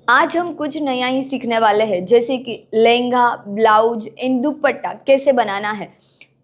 आज हम कुछ नया ही सीखने वाले हैं, जैसे कि लहंगा, ब्लाउज एंड दुपट्टा कैसे बनाना है।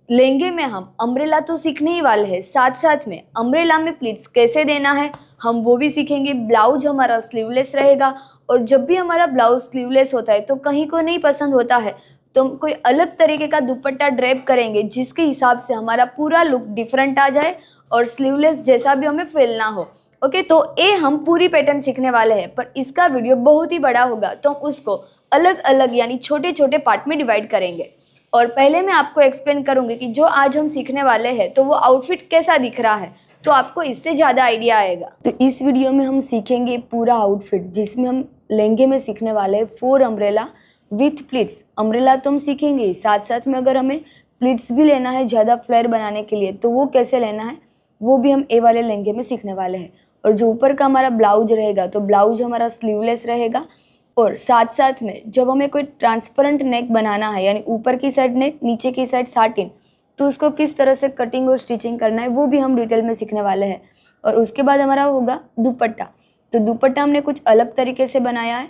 लहंगे में हम अम्ब्रेला तो सीखने ही वाले हैं, साथ साथ में अम्ब्रेला में प्लीट्स कैसे देना है हम वो भी सीखेंगे। ब्लाउज हमारा स्लीवलेस रहेगा, और जब भी हमारा ब्लाउज स्लीवलेस होता है तो कहीं को नहीं पसंद होता है, तो हम कोई अलग तरीके का दुपट्टा ड्रेप करेंगे जिसके हिसाब से हमारा पूरा लुक डिफरेंट आ जाए और स्लीवलेस जैसा भी हमें फील ना हो। ओके, तो ये हम पूरी पैटर्न सीखने वाले हैं, पर इसका वीडियो बहुत ही बड़ा होगा तो हम उसको अलग अलग यानी छोटे छोटे पार्ट में डिवाइड करेंगे। और पहले मैं आपको एक्सप्लेन करूंगी कि जो आज हम सीखने वाले हैं तो वो आउटफिट कैसा दिख रहा है, तो आपको इससे ज़्यादा आइडिया आएगा। तो इस वीडियो में हम सीखेंगे पूरा आउटफिट, जिसमें हम लहंगे में सीखने वाले हैं 4 अम्ब्रेला विथ प्लिट्स। अम्ब्रेला तो हम सीखेंगे, साथ साथ में अगर हमें प्लिट्स भी लेना है ज़्यादा फ्लेयर बनाने के लिए तो वो कैसे लेना है वो भी हम ए वाले लहंगे में सीखने वाले हैं। और जो ऊपर का हमारा ब्लाउज रहेगा तो ब्लाउज हमारा स्लीवलेस रहेगा, और साथ साथ में जब हमें कोई ट्रांसपेरेंट नेक बनाना है यानी ऊपर की साइड नेक नीचे की साइड साटिन, तो उसको किस तरह से कटिंग और स्टिचिंग करना है वो भी हम डिटेल में सीखने वाले हैं। और उसके बाद हमारा होगा दुपट्टा। तो दुपट्टा हमने कुछ अलग तरीके से बनाया है,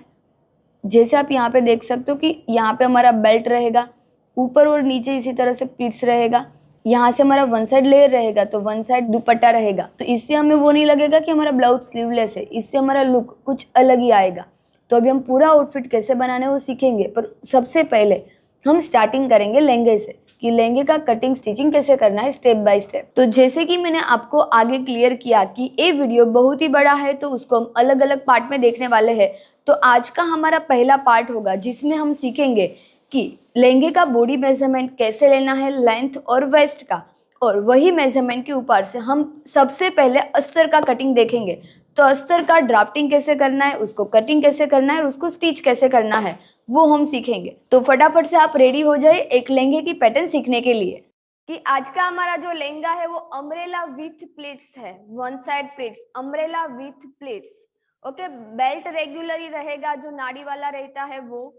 जैसे आप यहाँ पे देख सकते हो कि यहाँ पे हमारा बेल्ट रहेगा, ऊपर और नीचे इसी तरह से प्लीट्स रहेगा, यहाँ से हमारा वन साइड लेयर रहेगा तो वन साइड दुपट्टा रहेगा। तो इससे हमें वो नहीं लगेगा कि हमारा ब्लाउज स्लीवलेस है, इससे हमारा लुक कुछ अलग ही आएगा। तो अभी हम पूरा आउटफिट कैसे बनाने वो सीखेंगे, पर सबसे पहले हम स्टार्टिंग करेंगे लहंगे से कि लहंगे का कटिंग स्टिचिंग कैसे करना है स्टेप बाय स्टेप। तो जैसे कि मैंने आपको आगे क्लियर किया कि ये वीडियो बहुत ही बड़ा है तो उसको हम अलग अलग पार्ट में देखने वाले हैं। तो आज का हमारा पहला पार्ट होगा जिसमें हम सीखेंगे कि लहंगे का बॉडी मेजरमेंट कैसे लेना है, लेंथ और वेस्ट का, और वही मेजरमेंट के ऊपर से हम सबसे पहले अस्तर का कटिंग देखेंगे। तो अस्तर का ड्राफ्टिंग कैसे करना है, उसको कटिंग कैसे करना है और उसको स्टिच कैसे करना है वो हम सीखेंगे। तो फटाफट से आप रेडी हो जाए एक लहंगे की पैटर्न सीखने के लिए। कि आज का हमारा जो लहंगा है वो अम्ब्रेला विथ प्लीट्स है, one side pleats, umbrella with pleats. Okay, belt regular ही रहेगा, जो नाड़ी वाला रहता है वो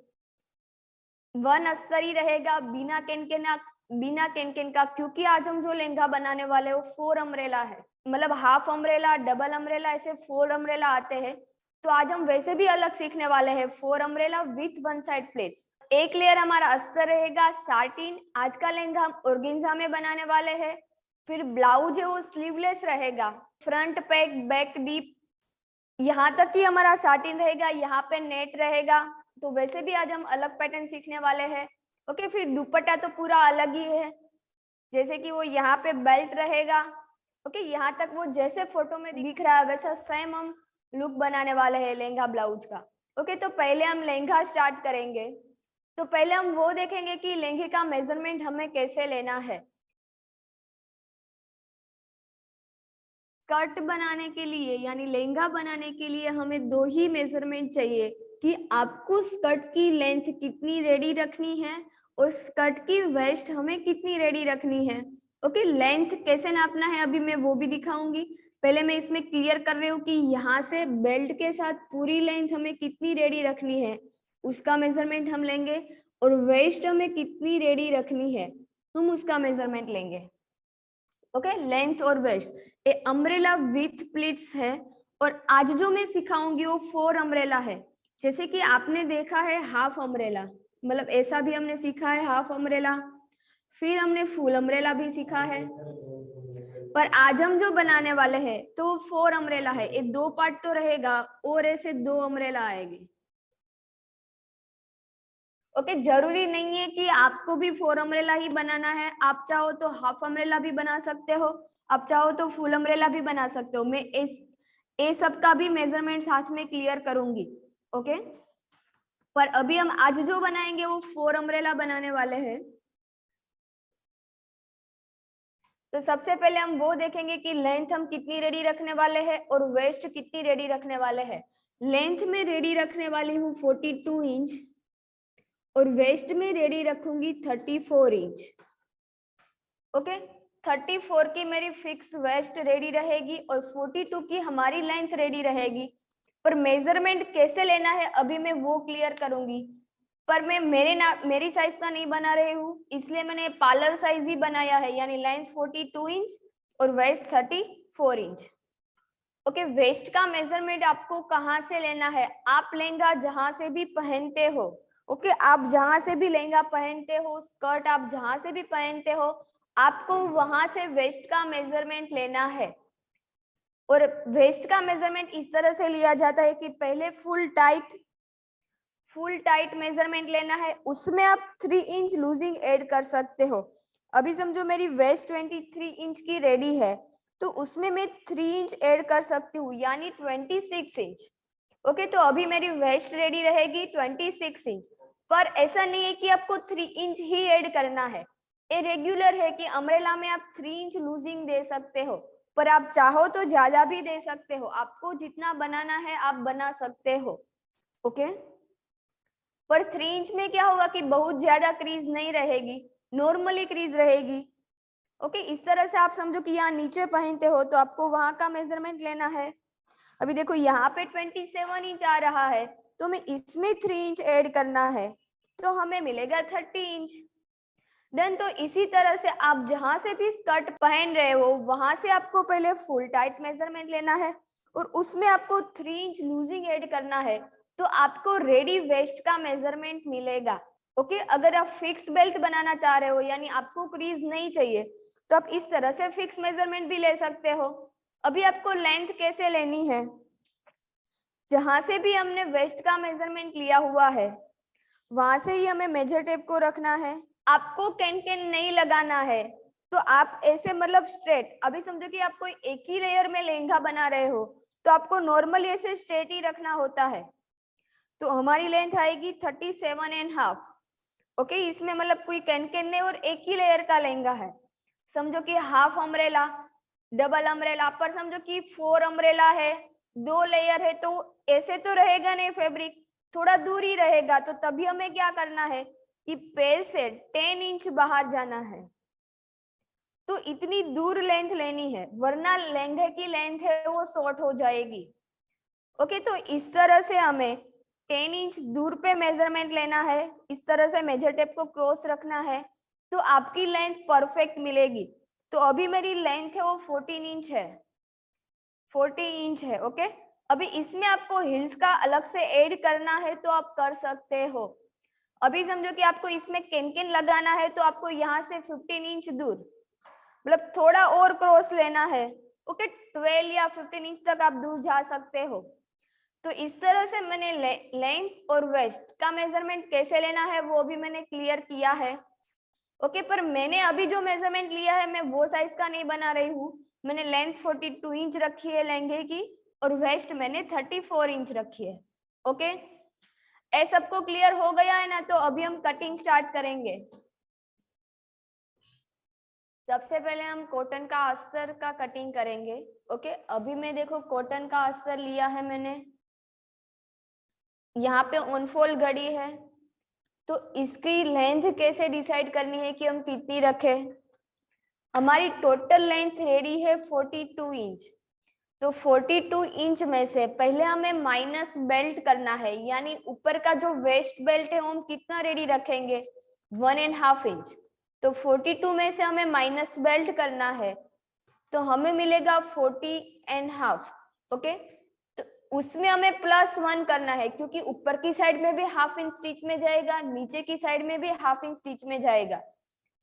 वन अस्तर ही रहेगा, बिना केन का, क्योंकि आज हम जो लहंगा बनाने वाले हैं वो 4 अम्ब्रेला है, मतलब हाफ अम्ब्रेला, डबल अम्ब्रेला, ऐसे 4 अम्ब्रेला आते हैं। तो आज हम वैसे भी अलग सीखने वाले हैं 4 umbrella with one side plates. एक लेयर हमारा अस्तर रहेगा, साटिन। आज का लहंगा हम ऑर्गेन्जा में बनाने वाले हैं। फिर ब्लाउज है वो स्लीवलेस रहेगा, फ्रंट पैक बैक डीप, यहाँ तक ही हमारा साटिन रहेगा, यहाँ पे नेट रहेगा। तो वैसे भी आज हम अलग पैटर्न सीखने वाले हैं। ओके, फिर दुपट्टा तो पूरा अलग ही है, जैसे कि वो यहाँ पे बेल्ट रहेगा। ओके, यहाँ तक वो जैसे फोटो में दिख रहा है वैसा सेम हम लुक बनाने वाले हैं लहंगा ब्लाउज का। ओके, तो पहले हम लहंगा स्टार्ट करेंगे। तो पहले हम वो देखेंगे कि लहंगे का मेजरमेंट हमें कैसे लेना है। स्कर्ट बनाने के लिए यानी लहंगा बनाने के लिए हमें 2 ही मेजरमेंट चाहिए कि आपको स्कर्ट की लेंथ कितनी रेडी रखनी है और स्कर्ट की वेस्ट हमें कितनी रेडी रखनी है। ओके, लेंथ कैसे नापना है अभी मैं वो भी दिखाऊंगी। पहले मैं इसमें क्लियर कर रही हूँ कि यहाँ से बेल्ट के साथ पूरी लेंथ हमें कितनी रेडी रखनी है उसका मेजरमेंट हम लेंगे, और वेस्ट हमें कितनी रेडी रखनी है हम उसका मेजरमेंट लेंगे। ओके, लेंथ और वेस्ट। ये अम्ब्रेला विथ प्लीट्स है, और आज जो मैं सिखाऊंगी वो 4 अम्ब्रेला है। जैसे कि आपने देखा है हाफ अम्ब्रेला, मतलब ऐसा भी हमने सीखा है हाफ अम्ब्रेला, फिर हमने फुल अम्ब्रेला भी सीखा है, पर आज हम जो बनाने वाले हैं तो 4 अम्ब्रेला है। ये 2 पार्ट तो रहेगा और ऐसे 2 अम्ब्रेला आएंगे। ओके, जरूरी नहीं है कि आपको भी 4 अम्ब्रेला ही बनाना है, आप चाहो तो हाफ अम्ब्रेला भी बना सकते हो, आप चाहो तो फुल अम्ब्रेला भी बना सकते हो। मैं इस ये सब का भी मेजरमेंट साथ में क्लियर करूंगी। ओके, पर अभी हम आज जो बनाएंगे वो 4 अम्ब्रेला बनाने वाले हैं। तो सबसे पहले हम वो देखेंगे कि लेंथ हम कितनी रेडी रखने वाले हैं और वेस्ट कितनी रेडी रखने वाले हैं। लेंथ में रेडी रखने वाली हूँ 42 इंच और वेस्ट में रेडी रखूंगी 34 इंच। ओके, 34 की मेरी फिक्स वेस्ट रेडी रहेगी और 42 की हमारी लेंथ रेडी रहेगी। पर मेजरमेंट कैसे लेना है अभी मैं वो क्लियर करूंगी, पर मैं मेरी साइज का नहीं बना रही हूँ, इसलिए मैंने पार्लर साइज ही बनाया है, यानी लेंथ 42 इंच और वेस्ट 34 इंच। ओके, वेस्ट का मेजरमेंट आपको कहाँ से लेना है? आप लहंगा जहां से भी पहनते हो, ओके, आप जहां से भी लहंगा पहनते हो, स्कर्ट आप जहां से भी पहनते हो, आपको वहां से वेस्ट का मेजरमेंट लेना है। और वेस्ट का मेजरमेंट इस तरह से लिया जाता है कि पहले फुल टाइट मेजरमेंट लेना है, उसमें आप 3 इंच लूजिंग ऐड कर सकते हो। अभी समझो मेरी वेस्ट 23 इंच की रेडी है, तो उसमें मैं 3 इंच ऐड कर सकती हूँ, यानी 26 इंच। ओके, तो अभी मेरी वेस्ट रेडी रहेगी 26 इंच। पर ऐसा नहीं है कि आपको 3 इंच ही ऐड करना है, ये रेगुलर है कि अम्ब्रेला में आप 3 इंच लूजिंग दे सकते हो, पर आप चाहो तो ज्यादा भी दे सकते हो, आपको जितना बनाना है आप बना सकते हो। ओके, पर 3 इंच में क्या होगा कि बहुत ज्यादा क्रीज नहीं रहेगी, नॉर्मली क्रीज रहेगी। ओके, इस तरह से आप समझो कि यहाँ नीचे पहनते हो तो आपको वहां का मेजरमेंट लेना है। अभी देखो यहाँ पे 27 इंच आ रहा है, तो मैं इसमें 3 इंच ऐड करना है, तो हमें मिलेगा 30 इंच। देन तो इसी तरह से आप जहां से भी स्कर्ट पहन रहे हो वहां से आपको पहले फुल टाइट मेजरमेंट लेना है, और उसमें आपको 3 इंच लूजिंग ऐड करना है, तो आपको रेडी वेस्ट का मेजरमेंट मिलेगा। ओके, अगर आप फिक्स बेल्ट बनाना चाह रहे हो, यानी आपको क्रीज नहीं चाहिए, तो आप इस तरह से फिक्स मेजरमेंट भी ले सकते हो। अभी आपको लेंथ कैसे लेनी है? जहां से भी हमने वेस्ट का मेजरमेंट लिया हुआ है वहां से ही हमें मेजर टेप को रखना है। आपको कैन कैन नहीं लगाना है, तो आप ऐसे मतलब स्ट्रेट, अभी समझो कि आप कोई एक ही लेयर में लहंगा बना रहे हो, तो आपको नॉर्मली ऐसे स्ट्रेट ही रखना होता है। तो हमारी लेंथ आएगी 37.5। ओके, इसमें मतलब कोई कैन कैन नहीं और एक ही लेयर का लहंगा है। समझो कि हाफ अम्ब्रेला, डबल अम्ब्रेला, पर समझो कि 4 अम्ब्रेला है, 2 लेयर है, तो ऐसे तो रहेगा नहीं, फैब्रिक थोड़ा दूर ही रहेगा, तो तभी हमें क्या करना है कि पैर से 10 इंच बाहर जाना है, तो इतनी दूर लेंथ लेनी है, वरना लहंगे की लेंथ है वो शॉर्ट हो जाएगी। ओके, तो इस तरह से हमें 10 इंच दूर पे मेजरमेंट लेना है, इस तरह से मेजर टेप को क्रॉस रखना है, तो आपकी लेंथ परफेक्ट मिलेगी। तो अभी मेरी लेंथ है वो 14 इंच है, 40 इंच है। ओके, अभी इसमें आपको हिल्स का अलग से ऐड करना है तो आप कर सकते हो। अभी समझो कि आपको इसमें कैन लगाना है, तो आपको यहाँ से 15 इंच दूर, मतलब थोड़ा और क्रॉस लेना है। ओके, 12 या 15 इंच तक आप दूर जा सकते हो। तो इस तरह से मैंने लेंथ और वेस्ट का मेजरमेंट कैसे लेना है वो भी मैंने क्लियर किया है। ओके, पर मैंने अभी जो मेजरमेंट लिया है मैं वो साइज का नहीं बना रही हूँ। मैंने लेंथ 42 इंच रखी है लहंगे की, और वेस्ट मैंने 34 इंच रखी है। ओके, ये सबको क्लियर हो गया है ना? तो अभी हम कटिंग स्टार्ट करेंगे। सबसे पहले हम कॉटन का अस्तर का कटिंग करेंगे। ओके, अभी मैं देखो कॉटन का अस्तर लिया है मैंने, यहाँ पे ऑन फोल्ड घड़ी है, तो इसकी लेंथ कैसे डिसाइड करनी है कि हम कितनी रखें? हमारी टोटल लेंथ रेडी है 42 इंच, तो 42 इंच में से पहले हमें माइनस बेल्ट करना है, यानी ऊपर का जो वेस्ट बेल्ट है वो हम कितना रेडी रखेंगे? 1.5 इंच। तो 42 में से हमें माइनस बेल्ट करना है, तो हमें मिलेगा 40.5। ओके, तो उसमें हमें +1 करना है, क्योंकि ऊपर की साइड में भी हाफ इंच स्टिच में जाएगा, नीचे की साइड में भी हाफ इंच स्टिच में जाएगा,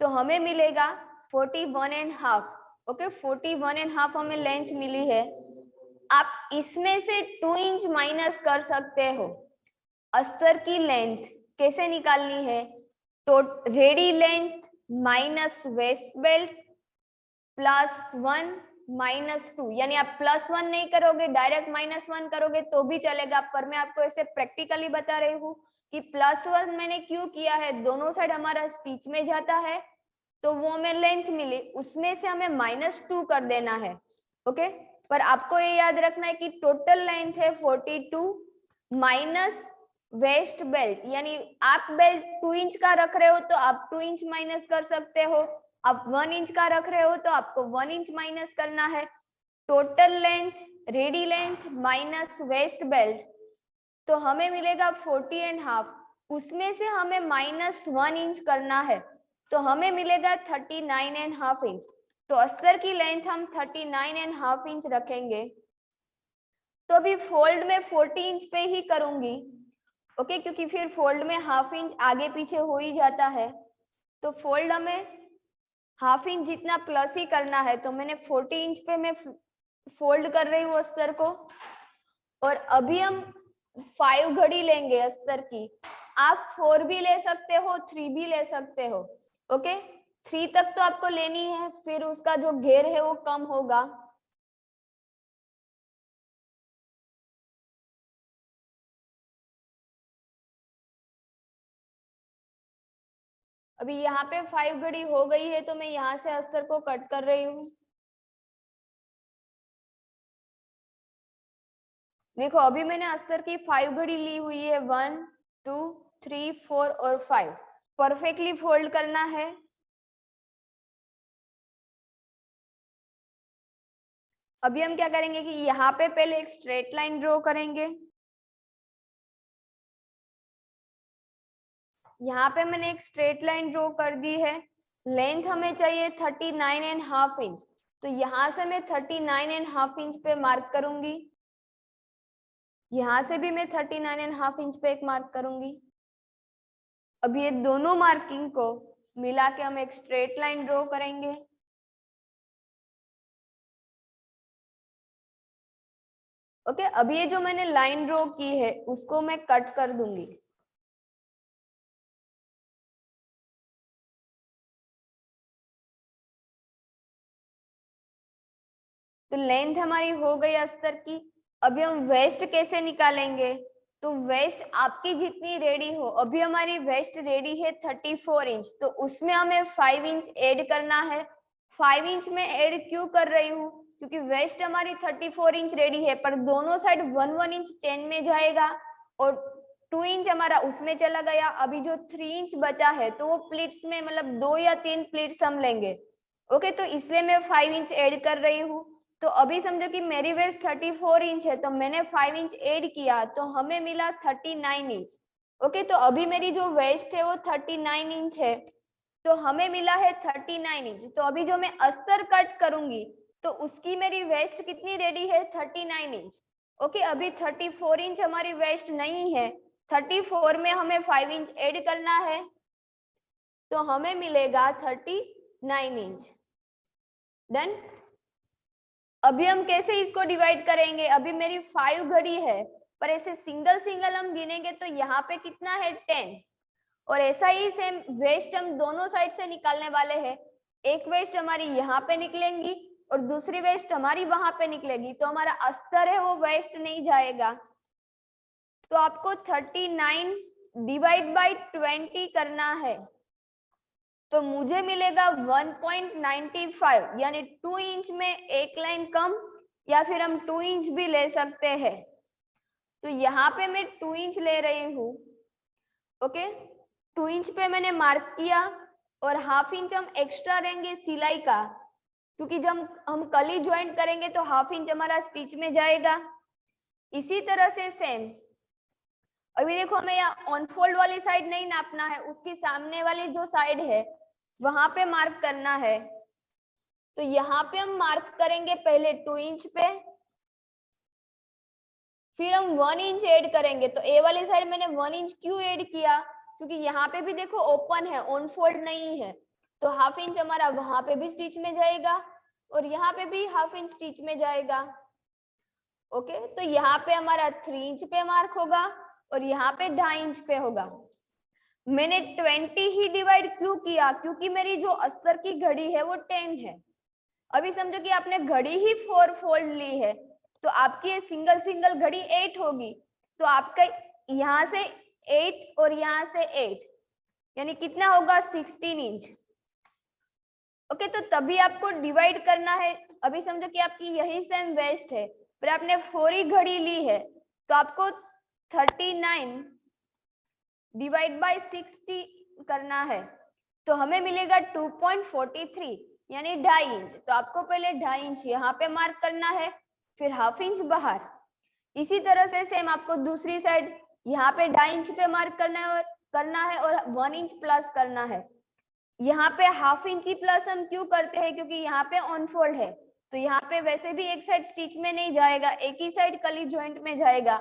तो हमें मिलेगा 41.5। ओके, 41.5 हमें लेंथ मिली है। आप इसमें से 2 इंच माइनस कर सकते हो। अस्तर की लेंथ कैसे निकालनी है? तो ready length minus waste belt +1 -2, यानी आप +1 नहीं करोगे, डायरेक्ट -1 करोगे तो भी चलेगा, पर मैं आपको ऐसे प्रैक्टिकली बता रही हूँ कि +1 मैंने क्यों किया है, दोनों साइड हमारा स्टिच में जाता है, तो वो हमें लेंथ मिली, उसमें से हमें -2 कर देना है। ओके, पर आपको ये याद रखना है कि टोटल लेंथ है 42 माइनस वेस्ट बेल्ट, यानी आप बेल्ट 2 इंच का रख रहे हो तो आप 2 इंच माइनस कर सकते हो, आप 1 इंच का रख रहे हो तो आपको 1 इंच माइनस करना है। Total length ready length minus waste belt, तो हमें मिलेगा 40.5, उसमें से हमें -1 इंच करना है, तो हमें मिलेगा 39.5 इंच। तो अस्तर की लेंथ हम 39.5 इंच रखेंगे। तो अभी फोल्ड में 40 इंच पे ही करूंगी, ओके, क्योंकि फिर फोल्ड में हाफ इंच आगे पीछे हो ही जाता है, तो फोल्ड हमें हाफ इंच जितना प्लस ही करना है। तो मैंने 40 इंच पे मैं फोल्ड कर रही हूँ अस्तर को, और अभी हम 5 घड़ी लेंगे अस्तर की। आप 4 भी ले सकते हो, 3 भी ले सकते हो, ओके। 3 तक तो आपको लेनी है, फिर उसका जो घेर है वो कम होगा। अभी यहाँ पे 5 घड़ी हो गई है, तो मैं यहाँ से अस्तर को कट कर रही हूँ। देखो अभी मैंने अस्तर की 5 घड़ी ली हुई है, 1 2 3 4 और 5। परफेक्टली फोल्ड करना है। अभी हम क्या करेंगे कि यहाँ पे पहले एक स्ट्रेट लाइन ड्रॉ करेंगे। यहाँ पे मैंने एक स्ट्रेट लाइन ड्रॉ कर दी है। लेंथ हमें चाहिए 39.5 इंच, तो यहाँ से मैं 39.5 इंच पे मार्क करूंगी। यहाँ से भी मैं 39.5 इंच पे एक मार्क करूंगी। अब ये दोनों मार्किंग को मिला के हम एक स्ट्रेट लाइन ड्रॉ करेंगे। ओके, अब ये जो मैंने लाइन ड्रॉ की है उसको मैं कट कर दूंगी। तो लेंथ हमारी हो गई अस्तर की। अभी हम वेस्ट कैसे निकालेंगे? तो वेस्ट आपकी जितनी रेडी हो, अभी हमारी वेस्ट रेडी है 34 इंच, तो उसमें हमें 5 इंच ऐड करना है। 5 इंच में ऐड क्यों कर रही हूँ? क्योंकि वेस्ट हमारी 34 इंच रेडी है, पर दोनों साइड 1 इंच चेन में जाएगा और 2 इंच हमारा उसमें चला गया। अभी जो 3 इंच बचा है तो वो प्लीट्स में, मतलब 2 या 3 प्लीट्स हम लेंगे, ओके। तो इसलिए मैं 5 इंच ऐड कर रही हूँ। तो अभी समझो कि मेरी वेस्ट 34 इंच है, तो मैंने 5 इंच ऐड किया तो हमें मिला 39 इंच, ओके। तो अभी मेरी जो वेस्ट है वो 39 इंच है, तो हमें मिला है 39 इंच। तो अभी जो मैं अस्तर कट करूंगी तो उसकी मेरी वेस्ट कितनी रेडी है? 39 इंच, ओके। अभी 34 इंच हमारी वेस्ट नहीं है, 34 में हमें 5 इंच ऐड करना है, तो हमें मिलेगा 39 इंच। डन। अभी हम कैसे इसको डिवाइड करेंगे? अभी मेरी 5 घड़ी है, पर ऐसे सिंगल सिंगल हम गिनेंगे तो यहाँ पे कितना है? 10। और ऐसा ही सेम वेस्ट हम दोनों साइड से निकालने वाले हैं। एक वेस्ट हमारी यहाँ पे निकलेंगी और दूसरी वेस्ट हमारी वहां पे निकलेगी, तो हमारा अस्तर है वो वेस्ट नहीं जाएगा। तो आपको 39 डिवाइड बाई 20 करना है, तो मुझे मिलेगा 1.95, यानी 2 इंच में एक लाइन कम, या फिर हम 2 इंच भी ले सकते हैं। तो यहाँ पे मैं 2 इंच ले रही हूँ, ओके। 2 इंच पे मैंने मार्क किया और हाफ इंच हम एक्स्ट्रा लेंगे सिलाई का, क्योंकि जब हम कली ज्वाइंट करेंगे तो हाफ इंच हमारा स्टिच में जाएगा। इसी तरह से सेम अभी देखो, हमें यहाँ ऑन फोल्ड वाली साइड नहीं नापना है, उसकी सामने वाली जो साइड है वहां पे मार्क करना है। तो यहाँ पे हम मार्क करेंगे पहले 2 इंच पे, फिर हम 1 इंच ऐड करेंगे। तो ए वाली साइड मैंने 1 इंच क्यों ऐड किया? क्योंकि यहाँ पे भी देखो ओपन है, ऑन फोल्ड नहीं है, तो हाफ इंच हमारा वहां पे भी स्टिच में जाएगा और यहाँ पे भी हाफ इंच स्टिच में जाएगा, ओके। तो यहाँ पे हमारा 3 इंच पे मार्क होगा और यहाँ पे 2.5 इंच पे होगा। मैंने 20 ही डिवाइड क्यों किया? क्योंकि मेरी जो अस्तर की घड़ी है वो 10 है। अभी समझो कि आपने घड़ी ही 4 फोल्ड ली है, तो आपकी ये सिंगल सिंगल घड़ी 8 होगी, तो आपका यहाँ से 8 और यहाँ से 8, यानी कितना होगा? 16 इंच, ओके। तो तभी आपको डिवाइड करना है। अभी समझो कि आपकी यही सेम वेस्ट है, पर आपने 4 ही घड़ी ली है, तो आपको 39 डिवाइड बाय 60 करना है, तो हमें मिलेगा 2.43, यानी 2.5 इंच। तो आपको पहले 2.5 इंच यहाँ पे मार्क करना है, फिर हाफ इंच बाहर। इसी तरह से सेम आपको दूसरी साइड यहाँ पे 2.5 इंच पे मार्क करना है और 1 इंच प्लस करना है। यहाँ पे हाफ इंच ही प्लस हम क्यों करते हैं? क्योंकि यहाँ पे ऑन फोल्ड है, तो यहाँ पे वैसे भी एक साइड स्टिच में नहीं जाएगा, एक ही साइड कली जॉइंट में जाएगा,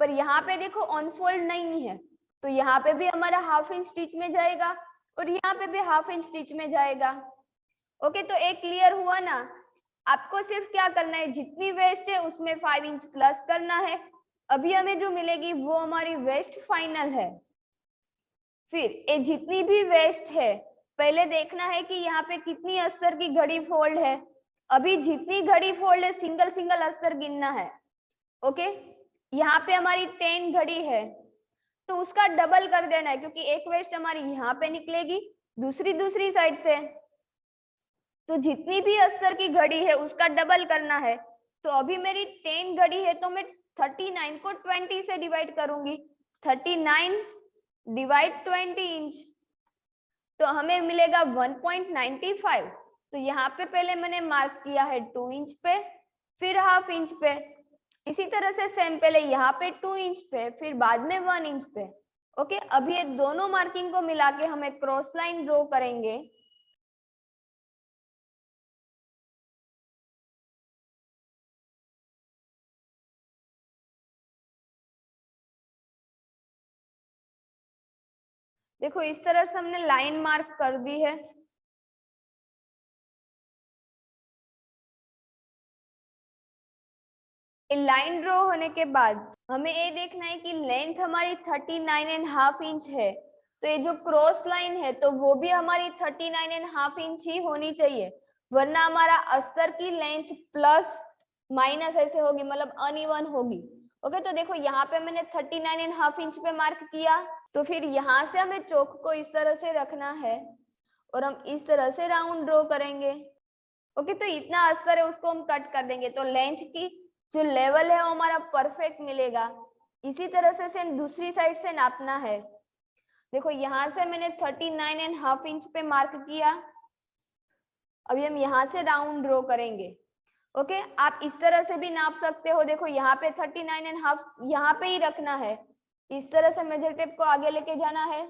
पर यहाँ पे देखो अनफोल्ड नहीं है, तो यहाँ पे भी हमारा हाफ इंच स्टिच में जाएगा और यहाँ पे भी हाफ इंच स्टिच में जाएगा। ओके, तो एक क्लियर हुआ ना। आपको सिर्फ क्या करना है, जितनी वेस्ट है उसमें 5 इंच प्लस करना है। अभी हमें जो मिलेगी वो हमारी वेस्ट फाइनल है। फिर ये जितनी भी वेस्ट है पहले देखना है कि यहाँ पे कितनी अस्तर की घड़ी फोल्ड है। अभी जितनी घड़ी फोल्ड है सिंगल सिंगल अस्तर गिनना है। ओके, यहाँ पे हमारी 10 घड़ी है तो उसका डबल कर देना है, क्योंकि एक वेस्ट हमारी यहाँ पे निकलेगी, दूसरी साइड से, तो जितनी भी अस्तर की घड़ी है उसका डबल करना है। तो अभी मेरी 10 घड़ी है तो मैं 39 को 20 से डिवाइड करूंगी, 39 डिवाइड 20 इंच, तो हमें मिलेगा 1.95। तो यहाँ पे पहले मैंने मार्क किया है 2 इंच पे, फिर हाफ इंच पे, इसी तरह से सेम पहले यहाँ पे 2 इंच पे, फिर बाद में 1 इंच पे। ओके, अभी ये दोनों मार्किंग को मिला के हम एक क्रॉस लाइन ड्रॉ करेंगे। देखो इस तरह से हमने लाइन मार्क कर दी है। लाइन ड्रॉ होने के बाद हमें ये देखना है कि लेंथ हमारी 39.5 इंच है, तो ये जो क्रॉस लाइन है तो वो भी हमारी 39.5 इंच ही होनी चाहिए, वरना हमारा अस्तर की लेंथ प्लस माइनस ऐसे होगी, मतलब अनइवन होगी। ओके, तो देखो यहाँ पे मैंने 39.5 इंच पे मार्क किया, तो फिर यहाँ से हमें चौक को इस तरह से रखना है और हम इस तरह से राउंड ड्रॉ करेंगे। ओके, तो इतना अस्तर है उसको हम कट कर देंगे, तो लेंथ की जो लेवल है वो हमारा परफेक्ट मिलेगा। इसी तरह से सेम दूसरी साइड से नापना है। देखो यहाँ से मैंने 39.5 इंच पे मार्क किया, अभी हम यहाँ से राउंड ड्रॉ करेंगे। ओके, आप इस तरह से भी नाप सकते हो। देखो यहाँ पे 39.5 यहाँ पे ही रखना है, इस तरह से मेजर टेप को आगे लेके जाना है,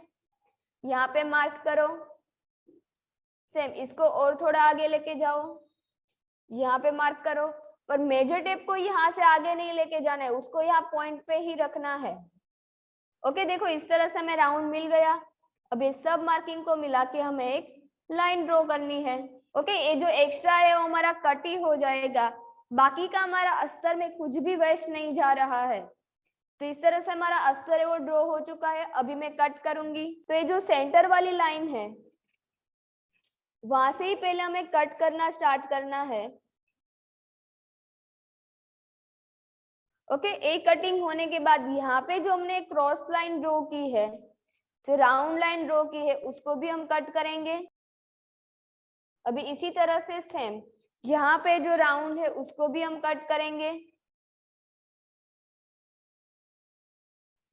यहाँ पे मार्क करो, सेम इसको और थोड़ा आगे लेके जाओ, यहाँ पे मार्क करो, पर मेजर टेप को यहाँ से आगे नहीं लेके जाना है, उसको यहाँ पॉइंट पे ही रखना है। ओके, देखो इस तरह से हमें राउंड मिल गया। अब ये सब मार्किंग को मिला के हमें एक लाइन ड्रॉ करनी है। ओके, ये जो एक्स्ट्रा है वो हमारा कट ही हो जाएगा, बाकी का हमारा अस्तर में कुछ भी वेस्ट नहीं जा रहा है। तो इस तरह से हमारा अस्तर है वो ड्रॉ हो चुका है। अभी मैं कट करूंगी, तो ये जो सेंटर वाली लाइन है वहां से ही पहले हमें कट करना स्टार्ट करना है। ओके, एक कटिंग होने के बाद यहाँ पे जो हमने क्रॉस लाइन ड्रॉ की है, जो राउंड लाइन ड्रॉ की है, उसको भी हम कट करेंगे। अभी इसी तरह से सेम यहाँ पे जो राउंड है उसको भी हम कट करेंगे।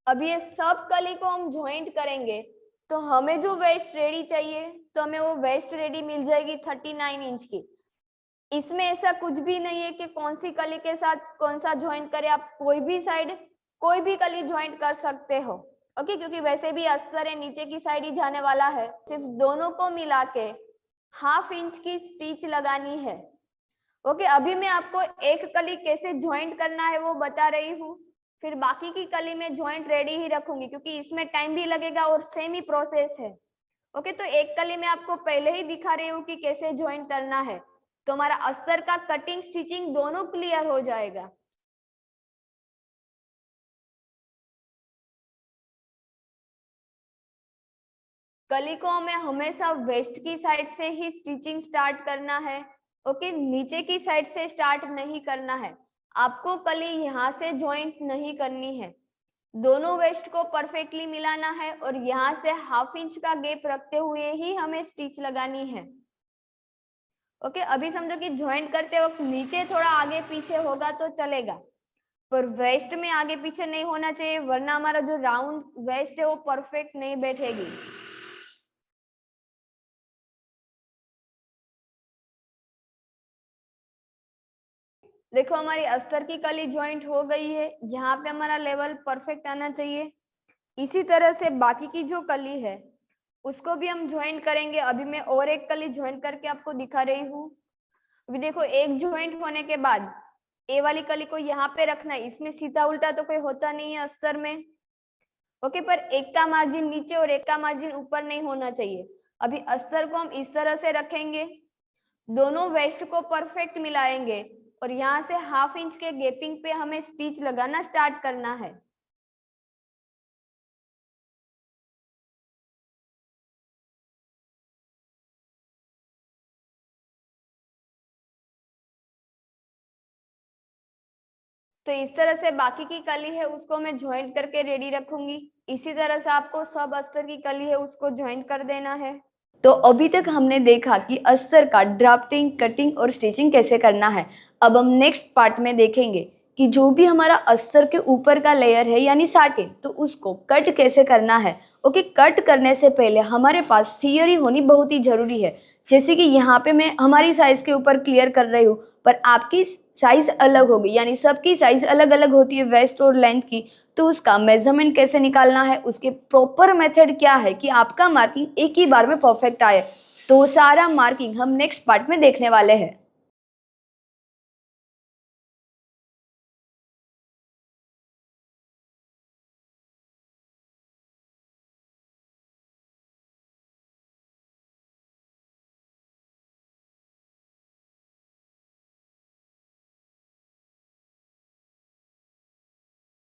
अभी ये सब कली को हम ज्वाइंट करेंगे, तो हमें जो वेस्ट रेडी चाहिए तो हमें वो वेस्ट रेडी मिल जाएगी 39 इंच की। इसमें ऐसा कुछ भी नहीं है कि कौन सी कली के साथ कौन सा ज्वाइंट करें, आप कोई भी साइड कोई भी कली ज्वाइंट कर सकते हो। ओके, क्योंकि वैसे भी अस्तर है नीचे की साइड ही जाने वाला है, सिर्फ दोनों को मिला के हाफ इंच की स्टिच लगानी है। ओके, अभी मैं आपको एक कली कैसे ज्वाइंट करना है वो बता रही हूँ, फिर बाकी की कली में ज्वाइंट रेडी ही रखूंगी क्योंकि इसमें टाइम भी लगेगा और सेम ही प्रोसेस है। ओके, तो एक कली में आपको पहले ही दिखा रही हूँ कि कैसे ज्वाइंट करना है, तो हमारा अस्तर का कटिंग स्टिचिंग दोनों क्लियर हो जाएगा। कली को हमें हमेशा वेस्ट की साइड से ही स्टिचिंग स्टार्ट करना है। ओके, नीचे की साइड से स्टार्ट नहीं करना है। आपको कली यहाँ से ज्वाइंट नहीं करनी है, दोनों वेस्ट को परफेक्टली मिलाना है और यहाँ से हाफ इंच का गैप रखते हुए ही हमें स्टिच लगानी है। ओके, अभी समझो कि ज्वाइंट करते वक्त नीचे थोड़ा आगे पीछे होगा तो चलेगा, पर वेस्ट में आगे पीछे नहीं होना चाहिए, वरना हमारा जो राउंड वेस्ट है वो परफेक्ट नहीं बैठेगी। देखो हमारी अस्तर की कली ज्वाइंट हो गई है, यहाँ पे हमारा लेवल परफेक्ट आना चाहिए। इसी तरह से बाकी की जो कली है उसको भी हम ज्वाइंट करेंगे। अभी मैं और एक कली ज्वाइंट करके आपको दिखा रही हूँ। अभी देखो एक ज्वाइंट होने के बाद ए वाली कली को यहाँ पे रखना है, इसमें सीधा उल्टा तो कोई होता नहीं है अस्तर में। ओके, पर एक का मार्जिन नीचे और एक का मार्जिन ऊपर नहीं होना चाहिए। अभी अस्तर को हम इस तरह से रखेंगे, दोनों वेस्ट को परफेक्ट मिलाएंगे और यहाँ से 1/2 इंच के गैपिंग पे हमें स्टिच लगाना स्टार्ट करना है। तो इस तरह से बाकी की कली है उसको मैं ज्वाइंट करके रेडी रखूंगी। इसी तरह से आपको सब अस्तर की कली है उसको ज्वाइंट कर देना है। तो अभी तक हमने देखा कि अस्तर का ड्राफ्टिंग, कटिंग और स्टिचिंग कैसे करना है। अब हम नेक्स्ट पार्ट में देखेंगे कि जो भी हमारा अस्तर के ऊपर का लेयर है यानी साटिन, तो उसको कट कैसे करना है। ओके, कट करने से पहले हमारे पास थियरी होनी बहुत ही जरूरी है। जैसे कि यहाँ पे मैं हमारी साइज के ऊपर क्लियर कर रही हूँ, पर आपकी साइज अलग होगी, यानी सबकी साइज अलग अलग होती है वेस्ट और लेंथ की। तो उसका मेजरमेंट कैसे निकालना है, उसके प्रॉपर मेथड क्या है कि आपका मार्किंग एक ही बार में परफेक्ट आए, तो सारा मार्किंग हम नेक्स्ट पार्ट में देखने वाले हैं।